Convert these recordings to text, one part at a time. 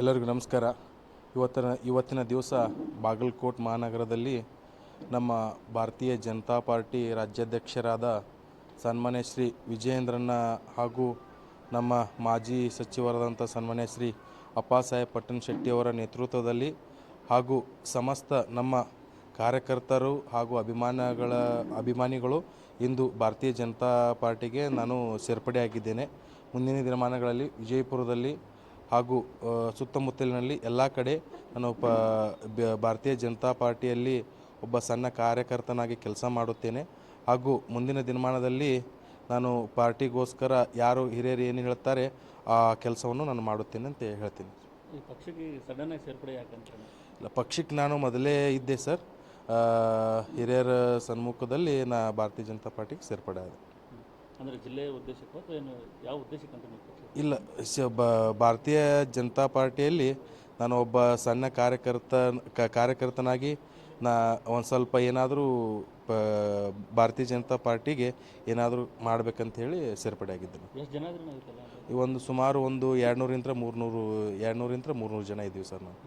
ಎಲ್ಲರಿಗೂ ನಮಸ್ಕಾರ. ಇವತ್ತಿನ ದಿವಸ ಬಾಗಲಕೋಟೆ ಮಹಾನಗರದಲ್ಲಿ ನಮ್ಮ ಭಾರತೀಯ ಜನತಾ ಪಾರ್ಟಿ ರಾಜ್ಯಾಧ್ಯಕ್ಷರಾದ ಸನ್ಮಾನ್ಯ ಶ್ರೀ ವಿಜಯೇಂದ್ರಣ್ಣ ಹಾಗೂ ನಮ್ಮ ಮಾಜಿ ಸಚಿವರಾದಂಥ ಸನ್ಮಾನ್ಯ ಶ್ರೀ ಅಪ್ಪಾಸಾಹೇಬ್ ಪಟ್ಟಣಶೆಟ್ಟಿಯವರ ನೇತೃತ್ವದಲ್ಲಿ ಹಾಗೂ ಸಮಸ್ತ ನಮ್ಮ ಕಾರ್ಯಕರ್ತರು ಹಾಗೂ ಅಭಿಮಾನಿಗಳು ಇಂದು ಭಾರತೀಯ ಜನತಾ ಪಾರ್ಟಿಗೆ ನಾನು ಸೇರ್ಪಡೆಯಾಗಿದ್ದೇನೆ. ಮುಂದಿನ ದಿನಮಾನಗಳಲ್ಲಿ ವಿಜಯಪುರದಲ್ಲಿ ಹಾಗೂ ಸುತ್ತಮುತ್ತಲಿನಲ್ಲಿ ಎಲ್ಲ ಕಡೆ ನಾನು ಭಾರತೀಯ ಜನತಾ ಪಾರ್ಟಿಯಲ್ಲಿ ಒಬ್ಬ ಸಣ್ಣ ಕಾರ್ಯಕರ್ತನಾಗಿ ಕೆಲಸ ಮಾಡುತ್ತೇನೆ. ಹಾಗೂ ಮುಂದಿನ ದಿನಮಾನದಲ್ಲಿ ನಾನು ಪಾರ್ಟಿಗೋಸ್ಕರ ಯಾರು ಹಿರಿಯರು ಏನು ಹೇಳ್ತಾರೆ ಆ ಕೆಲಸವನ್ನು ನಾನು ಮಾಡುತ್ತೇನೆ ಅಂತ ಹೇಳ್ತೀನಿ. ಈ ಪಕ್ಷಕ್ಕೆ ಸಡನ್ನಾಗಿ ಸೇರ್ಪಡೆ ಯಾಕಂತ? ಇಲ್ಲ, ಪಕ್ಷಕ್ಕೆ ನಾನು ಮೊದಲೇ ಇದ್ದೆ ಸರ್. ಹಿರಿಯರ ಸನ್ಮುಖದಲ್ಲಿ ಭಾರತೀಯ ಜನತಾ ಪಾರ್ಟಿಗೆ ಸೇರ್ಪಡೆ ಆದೆ. ಅಂದರೆ ಜಿಲ್ಲೆಯ ಉದ್ದೇಶಕ್ಕೆ ಅಥವಾ ಏನು ಯಾವ ಉದ್ದೇಶಕ್ಕಂತ? ಇಲ್ಲ, ಭಾರತೀಯ ಜನತಾ ಪಾರ್ಟಿಯಲ್ಲಿ ನಾನು ಒಬ್ಬ ಸಣ್ಣ ಕಾರ್ಯಕರ್ತನಾಗಿ ಒಂದು ಸ್ವಲ್ಪ ಏನಾದರೂ ಭಾರತೀಯ ಜನತಾ ಪಾರ್ಟಿಗೆ ಏನಾದರೂ ಮಾಡಬೇಕಂತ ಹೇಳಿ ಸೇರ್ಪಡೆ ಆಗಿದ್ದೇನೆ. ಎಷ್ಟು ಜನ ಆದ್ರೂ ಈ ಒಂದು ಸುಮಾರು 200-300 ಜನ ಇದ್ದೀವಿ ಸರ್ ನಾವು.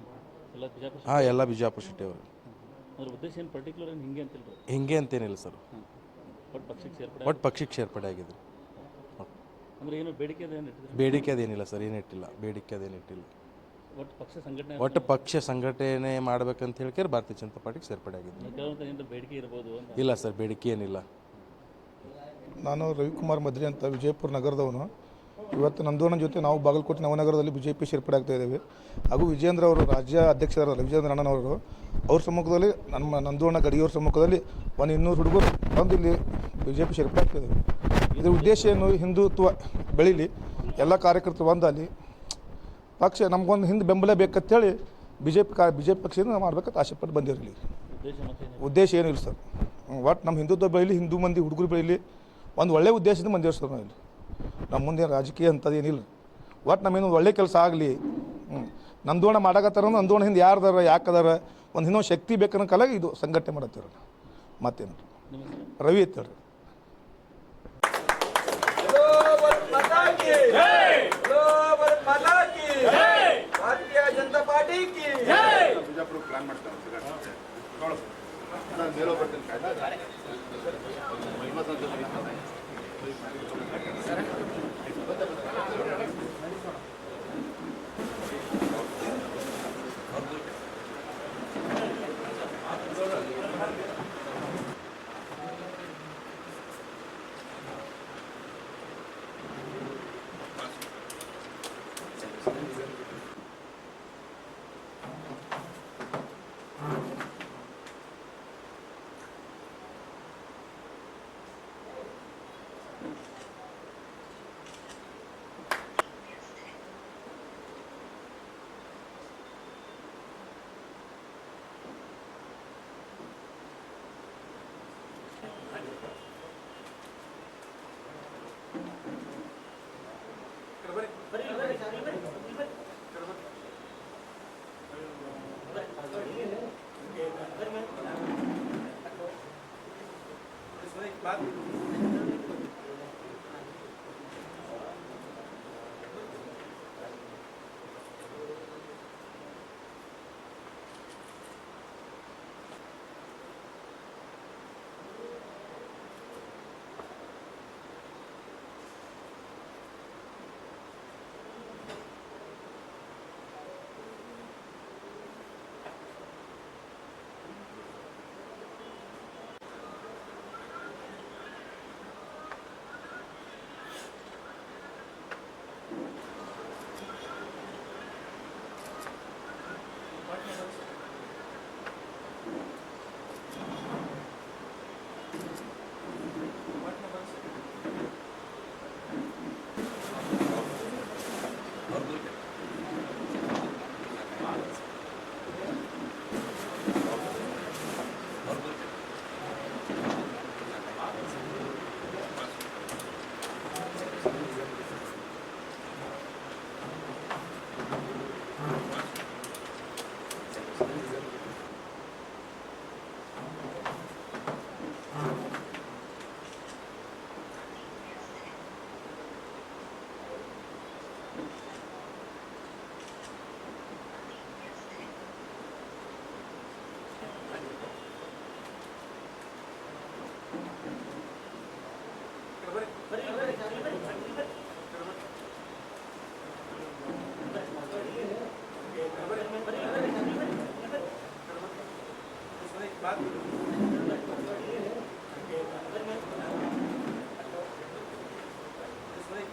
ಎಲ್ಲ ಬಿಜಾಪುರ ಸಿಟಿ ಅವರು. ಅದ್ರ ಉದ್ದೇಶ ಏನು ಪರ್ಟಿಕ್ಯುಲರ್ ಹಿಂಗೆ ಅಂತಿಲ್ಲ? ಹಿಂಗೆ ಅಂತೇನಿಲ್ಲ ಸರ್, ಒಟ್ಟು ಪಕ್ಷಕ್ಕೆ ಸೇರ್ಪಡೆ ಆಗಿದೆ. ಅಂದರೆ ಏನು ಬೇಡಿಕೆ ಅದೇನಿಲ್ಲ ಸರ್, ಏನಿಟ್ಟಿಲ್ಲ. ಒಟ್ಟು ಪಕ್ಷ ಸಂಘಟನೆ ಮಾಡ್ಬೇಕಂತ ಹೇಳ್ಕೇಳಿ ಭಾರತೀಯ ಜನತಾ ಪಾರ್ಟಿಗೆ ಸೇರ್ಪಡೆ ಆಗಿದೆ. ಬೇಡಿಕೆ ಇರ್ಬೋದು? ಇಲ್ಲ ಸರ್, ಬೇಡಿಕೆ ಏನಿಲ್ಲ. ನಾನು ರವಿಕುಮಾರ್ ಮದ್ರಿ ಅಂತ ವಿಜಯಪುರ ನಗರದವನು. ಇವತ್ತು ನಂದೋಣ ಜೊತೆ ನಾವು ಬಾಗಲಕೋಟೆ ನವನಗರದಲ್ಲಿ BJP ಸೇರ್ಪಡೆ ಆಗ್ತಾ ಇದ್ದೇವೆ. ಹಾಗೂ ವಿಜೇಂದ್ರ ಅವರು ರಾಜ್ಯ ಅಧ್ಯಕ್ಷರಾದ ವಿಜೇಂದ್ರ ಅಣ್ಣನವರು ಅವ್ರ ಸಮ್ಮುಖದಲ್ಲಿ ನಮ್ಮ ನಂದೋಣ ಗಡಿಯವರ ಸಮ್ಮುಖದಲ್ಲಿ 200 ಹುಡುಗರು ಬಂದು ಇಲ್ಲಿ BJP ಸೇರ್ಪಡೆ ಆಗ್ತಾ ಇದ್ದೇವೆ. ಇದರ ಉದ್ದೇಶ ಏನು? ಹಿಂದುತ್ವ ಬೆಳೀಲಿ, ಎಲ್ಲ ಕಾರ್ಯಕರ್ತರು ಬಂದಲ್ಲಿ ಪಕ್ಷ ನಮಗೊಂದು ಹಿಂದೆ ಬೆಂಬಲ ಬೇಕಂತೇಳಿ BJP ಪಕ್ಷದಿಂದ ಮಾಡ್ಬೇಕಂತ ಆಸೆಪಟ್ಟು ಬಂದಿರಲಿ. ಉದ್ದೇಶ ಏನೂ ಇಲ್ಲ ಸರ್. ಒಟ್ಟು ನಮ್ಮ ಹಿಂದುತ್ವ ಬೆಳೀಲಿ, ಹಿಂದೂ ಮಂದಿ ಹುಡುಗರು ಬೆಳೀಲಿ, ಒಂದು ಒಳ್ಳೆಯ ಉದ್ದೇಶದಿಂದ ಬಂದಿರೋ ಸರ್. ನಾವು ಇಲ್ಲಿ ನಮ್ಮ ಮುಂದೆ ರಾಜಕೀಯ ಅಂಥದ್ದು ಏನಿಲ್ಲ. ಒಟ್ಟು ನಮ್ಮೇನು ಒಳ್ಳೆ ಕೆಲಸ ಆಗಲಿ. ನಂದೋಣ ಮಾಡಕತ್ತಾರ, ನಂದೋಣ ಹಿಂದೆ ಯಾರ್ದಾರ ಯಾಕದಾರ ಒಂದು ಇನ್ನೊಂದು ಶಕ್ತಿ ಬೇಕನ್ನೋ ಕಾಲಾಗಿ ಇದು ಸಂಘಟನೆ ಮಾಡತ್ತೀರ. ಮತ್ತೇನು ರವಿ ಅಂತೇಳಿ. भारतीय जनता पार्टी की प्लान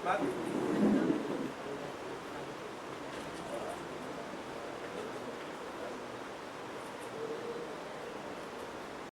बात